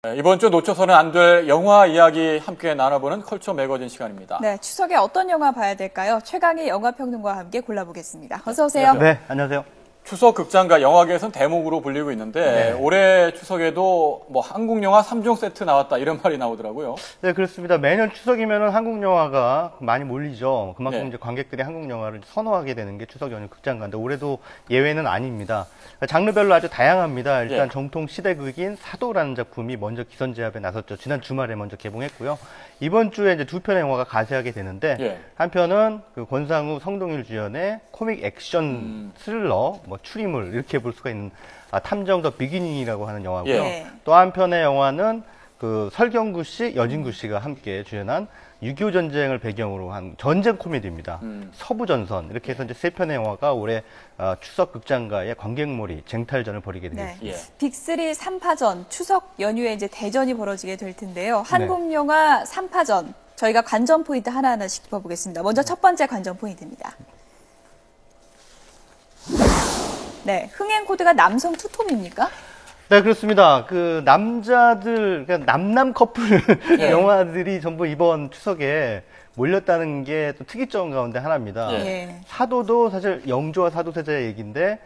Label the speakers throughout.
Speaker 1: 이번 주 놓쳐서는 안 될 영화 이야기 함께 나눠보는 컬처 매거진 시간입니다.
Speaker 2: 네, 추석에 어떤 영화 봐야 될까요? 최강의 영화평론가와 함께 골라보겠습니다. 어서 오세요.
Speaker 3: 네, 안녕하세요.
Speaker 1: 추석 극장가 영화계에선 대목으로 불리고 있는데 올해 추석에도 뭐 한국 영화 3종 세트 나왔다 이런 말이 나오더라고요.
Speaker 3: 네, 그렇습니다. 매년 추석이면은 한국 영화가 많이 몰리죠. 그만큼 이제 관객들이 한국 영화를 선호하게 되는 게 추석 연휴 극장가인데 올해도 예외는 아닙니다. 장르별로 아주 다양합니다. 일단 정통 시대극인 사도라는 작품이 먼저 기선제압에 나섰죠. 지난 주말에 먼저 개봉했고요. 이번 주에 이제 두 편의 영화가 가세하게 되는데 한 편은 그 권상우, 성동일 주연의 코믹 액션 스릴러, 뭐 추리물 이렇게 볼 수가 있는 탐정 더 비기닝이라고 하는 영화고요. 또 한 편의 영화는 그 설경구 씨, 여진구 씨가 함께 주연한 6.25 전쟁을 배경으로 한 전쟁 코미디입니다. 서부전선 이렇게 해서 이제 세 편의 영화가 올해 추석 극장가의 관객몰이 쟁탈전을 벌이게 되겠습니다.
Speaker 2: 빅3 3파전 추석 연휴에 이제 대전이 벌어지게 될 텐데요. 한국 영화 3파전 저희가 관전 포인트 하나하나씩 짚어보겠습니다. 먼저 첫 번째 관전 포인트입니다. 네, 흥행 코드가 남성 투톱입니까?
Speaker 3: 네, 그렇습니다. 그 남자들, 그러니까 남남 커플 영화들이 전부 이번 추석에 몰렸다는 게 또 특이점 가운데 하나입니다. 사도도 사실 영조와 사도세자의 얘기인데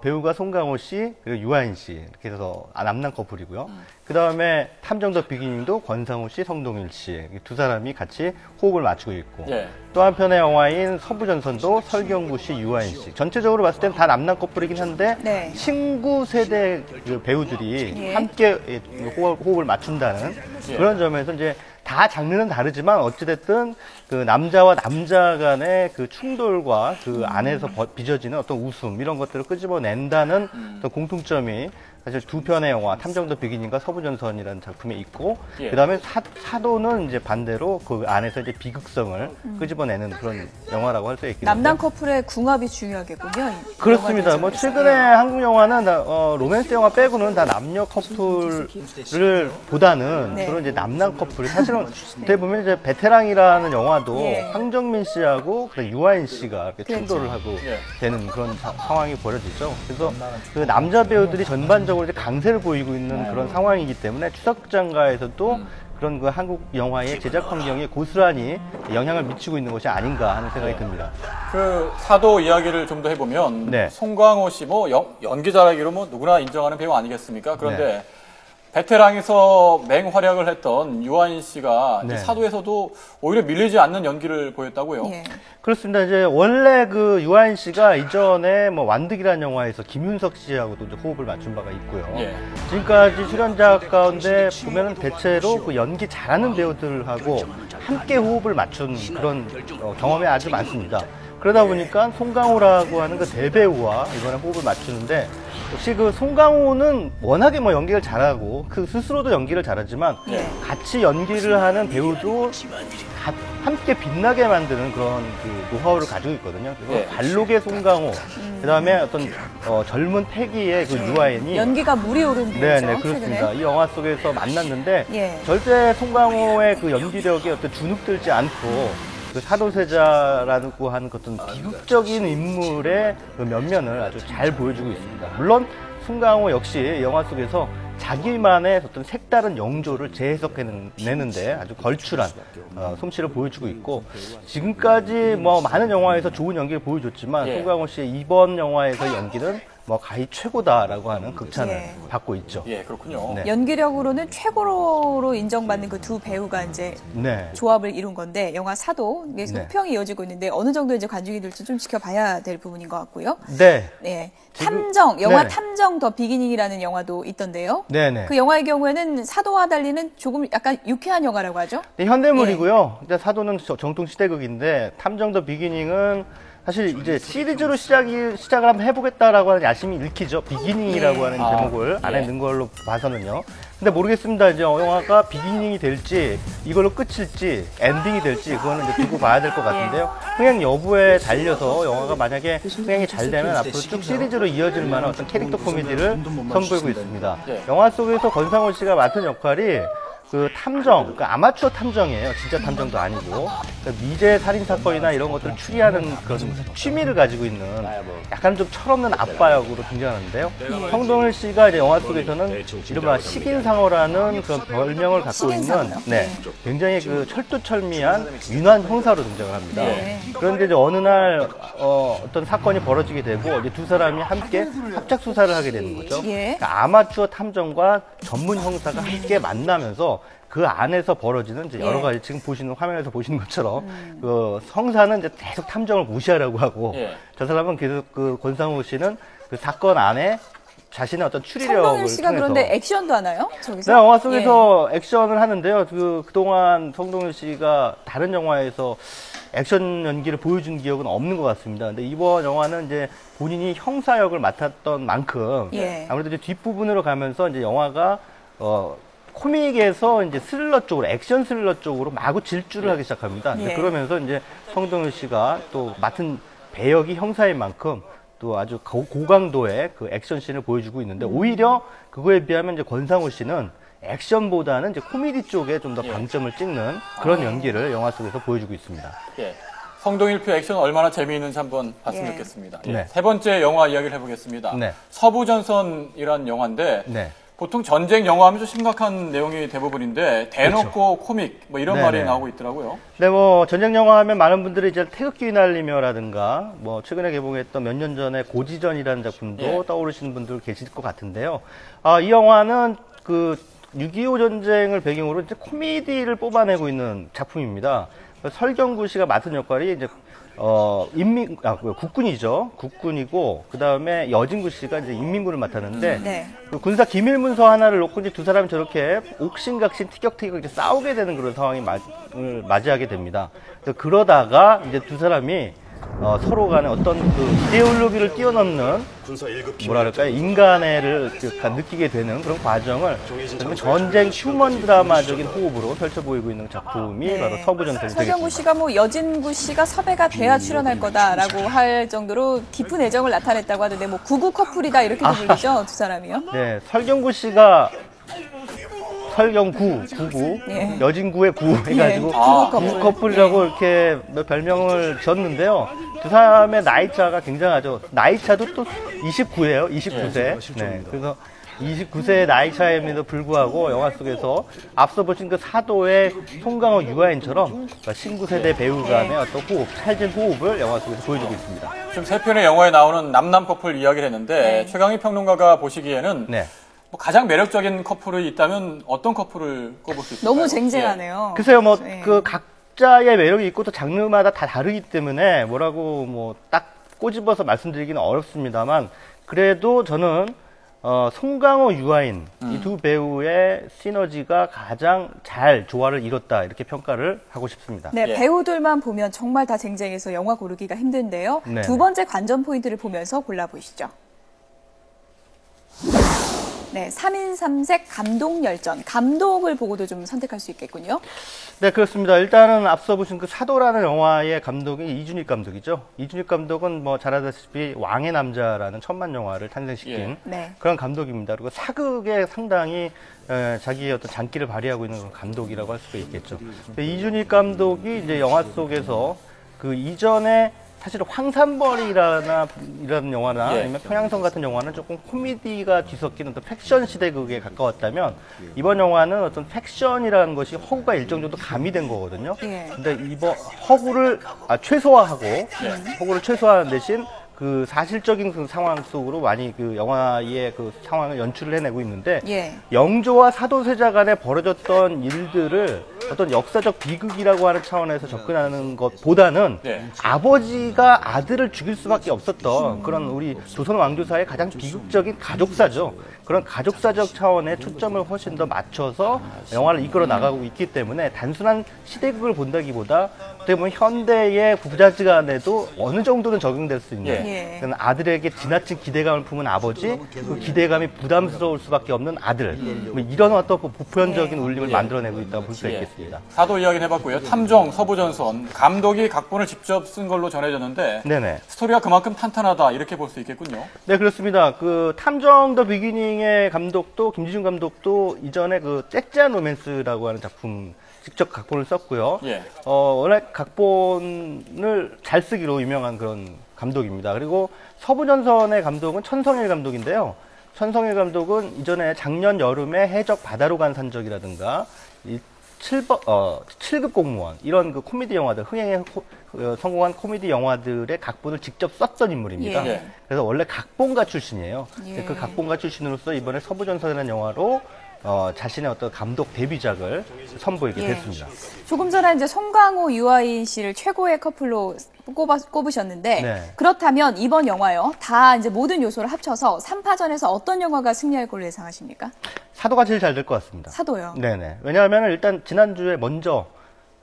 Speaker 3: 배우가 송강호 씨 그리고 유아인 씨 이렇게 해서 남남 커플이고요. 그 다음에 탐정 더 비기닝도 권상우 씨, 성동일 씨 두 사람이 같이 호흡을 맞추고 있고 또 한편의 영화인 서부전선도 설경구 씨, 유아인 씨 전체적으로 봤을 때는 다 남남 커플이긴 한데 친구 세대 그 배우들이 함께 호흡을 맞춘다는 그런 점에서 이제 다 장르는 다르지만 어찌됐든 그 남자와 남자 간의 그 충돌과 그 안에서 빚어지는 어떤 웃음 이런 것들을 끄집어낸다는 어떤 공통점이 사실 두 편의 영화 탐정 더 비기닝과 서부전선이라는 작품에 있고 그 다음에 사도는 이제 반대로 그 안에서 이제 비극성을 끄집어내는 그런 영화라고 할 수 있겠죠.
Speaker 2: 남남 커플의 궁합이 중요하겠군요.
Speaker 3: 그렇습니다. 뭐 최근에 한국 영화는 로맨스 영화 빼고는 다 남녀 커플을 보다는 주로 이제 남남 커플이 사실은 어떻게 보면 이제 베테랑이라는 영화도 황정민 씨하고 유아인 씨가 이렇게 충돌을 하고 되는 그런 상황이 벌어지죠. 그래서 그 남자 배우들이 전반적으로 이제 강세를 보이고 있는 그런 상황이기 때문에 추석장가에서도 그런 그 한국 영화의 제작 환경에 고스란히 영향을 미치고 있는 것이 아닌가 하는 생각이 듭니다.
Speaker 1: 그 사도 이야기를 좀 더 해보면 송강호 씨 뭐 연기 잘하기로 뭐 누구나 인정하는 배우 아니겠습니까? 그런데 베테랑에서 맹활약을 했던 유아인 씨가 사도에서도 오히려 밀리지 않는 연기를 보였다고요?
Speaker 3: 그렇습니다. 이제 원래 그 유아인 씨가 이전에 뭐 완득이라는 영화에서 김윤석 씨하고도 이제 호흡을 맞춘 바가 있고요. 지금까지 출연자 가운데 보면은 대체로 그 연기 잘하는 배우들하고 함께 호흡을 맞춘 그런 경험이 아주 많습니다. 그러다 보니까 송강호라고 하는 그 대배우와 이번에 호흡을 맞추는데 역시 그 송강호는 워낙에 뭐 연기를 잘하고 그 스스로도 연기를 잘하지만 같이 연기를 하는 배우도 함께 빛나게 만드는 그런 그 노하우를 가지고 있거든요. 그래서 관록의 송강호, 그 다음에 어떤 젊은 패기의 그 유아인이
Speaker 2: 연기가 물이 오른 배우죠.
Speaker 3: 네, 그렇습니다. 이 영화 속에서 만났는데 절대 송강호의 그 연기력이 어떤 주눅들지 않고 그 사도세자라고 하는 어떤 비극적인 인물의 그 면면을 아주 잘 보여주고 있습니다. 물론 송강호 역시 영화 속에서 자기만의 어떤 색다른 영조를 재해석해내는데 아주 걸출한 솜씨를 보여주고 있고 지금까지 뭐 많은 영화에서 좋은 연기를 보여줬지만 송강호 씨의 이번 영화에서 연기는 뭐 가히 최고다라고 하는 극찬을 받고 있죠.
Speaker 1: 그렇군요.
Speaker 2: 연기력으로는 최고로 인정받는 그 두 배우가 이제 조합을 이룬 건데 영화 사도 소평이 이어지고 있는데 어느 정도 이제 관중이 될지 좀 지켜봐야 될 부분인 것 같고요. 탐정 영화 탐정 더 비기닝이라는 영화도 있던데요. 그 영화의 경우에는 사도와 달리는 조금 약간 유쾌한 영화라고 하죠.
Speaker 3: 현대물이고요. 사도는 정통 시대극인데 탐정 더 비기닝은 사실 이제 시리즈로 시작을 한번 해보겠다라고 하는 야심이 읽히죠. 비기닝이라고 하는 제목을 안에 넣은 걸로 봐서는요. 근데 모르겠습니다. 이제 영화가 비기닝이 될지 이걸로 끝일지 엔딩이 될지 그거는 이제 두고 봐야 될 것 같은데요. 흥행 여부에 달려서 영화가 만약에 흥행이 잘 되면 앞으로 쭉 시리즈로 이어질 만한 어떤 캐릭터 코미디를 선보이고 있습니다. 영화 속에서 권상우 씨가 맡은 역할이 그 탐정, 그 아마추어 탐정이에요. 진짜 탐정도 아니고. 그러니까 미제 살인 사건이나 이런 것들을 추리하는 그런 취미를 가지고 있는 약간 좀 철없는 아빠 역으로 등장하는데요. 성동일 씨가 이제 영화 속에서는 이른바 식인상어라는 그런 별명을 갖고 있는 굉장히 그 철두철미한 윤환 형사로 등장을 합니다. 그런데 이제 어느 날 어떤 사건이 벌어지게 되고 이제 두 사람이 함께 합작 수사를 하게 되는 거죠. 그러니까 아마추어 탐정과 전문 형사가 함께 만나면서 그 안에서 벌어지는 이제 여러 가지 지금 보시는 화면에서 보시는 것처럼 그 성사는 이제 계속 탐정을 무시하려고 하고 저 사람은 계속 그 권상우 씨는 그 사건 안에 자신의 어떤 추리력을
Speaker 2: 성동일 씨가
Speaker 3: 통해서
Speaker 2: 그런데 액션도 하나요? 저기서?
Speaker 3: 네, 영화 속에서 액션을 하는데요. 그동안 성동일 씨가 다른 영화에서 액션 연기를 보여준 기억은 없는 것 같습니다. 근데 이번 영화는 이제 본인이 형사 역을 맡았던 만큼 아무래도 이제 뒷부분으로 가면서 이제 영화가 코믹에서 이제 스릴러 쪽으로, 액션 스릴러 쪽으로 마구 질주를 하기 시작합니다. 그러면서 이제 성동일 씨가 또 맡은 배역이 형사인 만큼 또 아주 고강도의 그 액션씬을 보여주고 있는데 오히려 그거에 비하면 이제 권상우 씨는 액션보다는 이제 코미디 쪽에 좀 더 방점을 찍는 그런 연기를 영화 속에서 보여주고 있습니다.
Speaker 1: 성동일표 액션 얼마나 재미있는지 한번 봤으면 좋겠습니다. 세 번째 영화 이야기를 해보겠습니다. 서부전선이란 영화인데 보통 전쟁 영화 하면 좀 심각한 내용이 대부분인데 대놓고 코믹 뭐 이런 말이 나오고 있더라고요.
Speaker 3: 네, 뭐 전쟁 영화 하면 많은 분들이 이제 태극기 휘날리며라든가 뭐 최근에 개봉했던 몇 년 전에 고지전이라는 작품도 떠오르시는 분들 계실 것 같은데요. 이 영화는 그 6.25 전쟁을 배경으로 이제 코미디를 뽑아내고 있는 작품입니다. 설경구 씨가 맡은 역할이 이제 국군이죠. 국군이고, 그 다음에 여진구 씨가 이제 인민군을 맡았는데, 그 군사 기밀문서 하나를 놓고 이제 두 사람이 저렇게 옥신각신 티격태격 이제 싸우게 되는 그런 상황이 맞이하게 됩니다. 그러다가 이제 두 사람이 서로 간에 어떤 그 이데올로기를 뛰어넘는 뭐랄까요 인간애를 느끼게 되는 그런 과정을 전쟁 휴먼 드라마적인 호흡으로 펼쳐 보이고 있는 작품이 바로 서부전선이 되겠습니다.
Speaker 2: 설경구 씨가 뭐 여진구 씨가 섭외가 돼야 출연할 거다라고 할 정도로 깊은 애정을 나타냈다고 하던데 뭐 구구 커플이다 이렇게도 불리죠 두 사람이요?
Speaker 3: 네, 설경구 씨가 설경구, 여진구의 구 해가지고 구구 커플이라고 이렇게 별명을 지었는데요. 두 사람의 나이차가 굉장하죠. 나이차도 또 29예요. 29세. 네, 그래서 29세의 나이차임에도 불구하고 영화 속에서 앞서 보신 그 사도의 송강호 유아인처럼 신구세대 배우 간의 어떤 호흡, 찰진 호흡을 영화 속에서 보여주고 있습니다.
Speaker 1: 지금 세 편의 영화에 나오는 남남 커플 이야기를 했는데 최강희 평론가가 보시기에는 뭐 가장 매력적인 커플이 있다면 어떤 커플을 꼽을 수 있을까요?
Speaker 2: 너무 쟁쟁하네요.
Speaker 3: 글쎄요, 뭐 그 각자의 매력이 있고 또 장르마다 다 다르기 때문에 뭐라고 뭐 딱 꼬집어서 말씀드리기는 어렵습니다만 그래도 저는 송강호, 유아인 이 두 배우의 시너지가 가장 잘 조화를 이뤘다 이렇게 평가를 하고 싶습니다.
Speaker 2: 네, 배우들만 보면 정말 다 쟁쟁해서 영화 고르기가 힘든데요. 두 번째 관전 포인트를 보면서 골라보시죠. 네, 3인 3색 감독 열전. 감독을 보고도 좀 선택할 수 있겠군요.
Speaker 3: 네, 그렇습니다. 일단은 앞서 보신 그 사도라는 영화의 감독이 이준익 감독이죠. 이준익 감독은 뭐 잘 아다시피 왕의 남자라는 천만 영화를 탄생시킨 그런 감독입니다. 그리고 사극에 상당히 자기의 어떤 장기를 발휘하고 있는 그런 감독이라고 할 수가 있겠죠. 이준익 감독이 이제 영화 속에서 그 이전에 사실 황산벌이라는 영화나 아니면 평양성 같은 영화는 조금 코미디가 뒤섞인 어떤 팩션 시대극에 가까웠다면 이번 영화는 어떤 팩션이라는 것이 허구가 일정 정도 가미된 거거든요. 근데 이번 허구를 최소화한 대신 그 사실적인 그 상황 속으로 많이 그 영화의 그 상황을 연출을 해내고 있는데 영조와 사도세자 간에 벌어졌던 일들을 어떤 역사적 비극이라고 하는 차원에서 접근하는 것보다는 아버지가 아들을 죽일 수밖에 없었던 그런 우리 조선 왕조사의 가장 비극적인 가족사죠. 그런 가족사적 차원의 초점을 훨씬 더 맞춰서 영화를 이끌어 나가고 있기 때문에 단순한 시대극을 본다기보다 어떻게 보면 현대의 부자지간에도 어느 정도는 적용될 수 있는 아들에게 지나친 기대감을 품은 아버지, 그 기대감이 부담스러울 수밖에 없는 아들, 뭐 이런 어떤 보편적인 울림을 만들어내고 있다고 볼 수가 있겠습니다. 있습니다.
Speaker 1: 사도 이야기는 해봤고요. 탐정, 서부전선, 감독이 각본을 직접 쓴 걸로 전해졌는데 네네. 스토리가 그만큼 탄탄하다 이렇게 볼 수 있겠군요.
Speaker 3: 네, 그렇습니다. 그 탐정 더 비기닝의 감독도 김지중 감독도 이전에 그 잭지한 로맨스라고 하는 작품 직접 각본을 썼고요. 예. 워낙 각본을 잘 쓰기로 유명한 그런 감독입니다. 그리고 서부전선의 감독은 천성일 감독인데요. 천성일 감독은 이전에 작년 여름에 해적 바다로 간 산적이라든가 7급 공무원 이런 그 코미디 영화들 흥행에 성공한 코미디 영화들의 각본을 직접 썼던 인물입니다. 예. 그래서 원래 각본가 출신이에요. 예. 그 각본가 출신으로서 이번에 서부전선이라는 영화로 자신의 어떤 감독 데뷔작을 선보이게 됐습니다.
Speaker 2: 조금 전에 이제 송강호, 유아인 씨를 최고의 커플로 꼽으셨는데 네. 그렇다면 이번 영화요. 다 이제 모든 요소를 합쳐서 3파전에서 어떤 영화가 승리할 걸로 예상하십니까?
Speaker 3: 사도가 제일 잘 될 것 같습니다.
Speaker 2: 사도요?
Speaker 3: 네네. 왜냐하면 일단 지난주에 먼저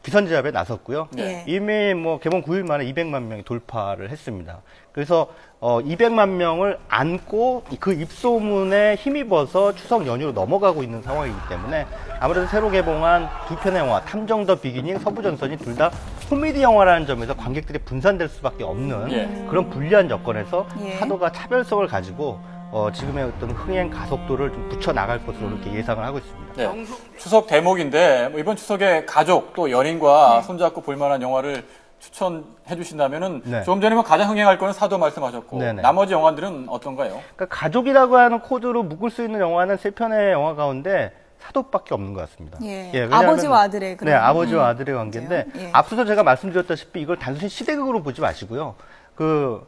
Speaker 3: 기선제압에 나섰고요. 네. 이미 뭐 개봉 9일 만에 200만 명이 돌파를 했습니다. 그래서 200만 명을 안고 그 입소문에 힘입어서 추석 연휴로 넘어가고 있는 상황이기 때문에 아무래도 새로 개봉한 두 편의 영화 탐정 더 비기닝, 서부전선이 둘 다 코미디 영화라는 점에서 관객들이 분산될 수밖에 없는 그런 불리한 여건에서 사도가 차별성을 가지고 지금의 어떤 흥행 가속도를 좀 붙여 나갈 것으로 이렇게 예상을 하고 있습니다.
Speaker 1: 네. 추석 대목인데 이번 추석에 가족 또 연인과 손잡고 볼만한 영화를 추천해 주신다면은 조금 전에 가장 흥행할 거는 사도 말씀하셨고 나머지 영화들은 어떤가요?
Speaker 3: 그러니까 가족이라고 하는 코드로 묶을 수 있는 영화는 3편의 영화 가운데 사도밖에 없는 것 같습니다.
Speaker 2: 아버지와 아들의
Speaker 3: 그런 아버지와 아들의 관계인데 앞서서 제가 말씀드렸다시피 이걸 단순히 시대극으로 보지 마시고요. 그러니까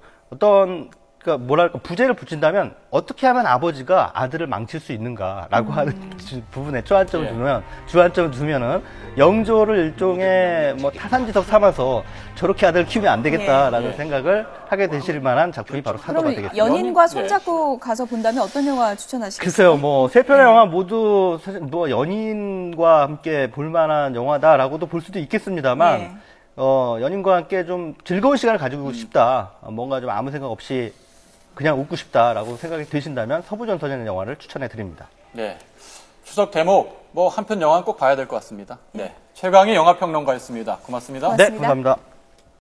Speaker 3: 뭐랄까 부제를 붙인다면 어떻게 하면 아버지가 아들을 망칠 수 있는가라고 하는 부분에 주안점을 두면은 영조를 일종의 뭐 타산지석 삼아서 저렇게 아들을 키우면 안 되겠다라는 생각을 하게 되실 만한 작품이 바로 사도가 되겠습니다.
Speaker 2: 연인과 손잡고 가서 본다면 어떤 영화 추천하시겠어요?
Speaker 3: 글쎄요, 뭐 세 편의 영화 모두 사실 뭐 연인과 함께 볼만한 영화다라고도 볼 수도 있겠습니다만 연인과 함께 좀 즐거운 시간을 가지고 싶다, 뭔가 좀 아무 생각 없이 그냥 웃고 싶다라고 생각이 드신다면 서부전선이라는 영화를 추천해 드립니다.
Speaker 1: 네. 추석 대목, 뭐 한편 영화는 꼭 봐야 될 것 같습니다. 네. 최강의 영화평론가였습니다. 고맙습니다.
Speaker 3: 네, 감사합니다.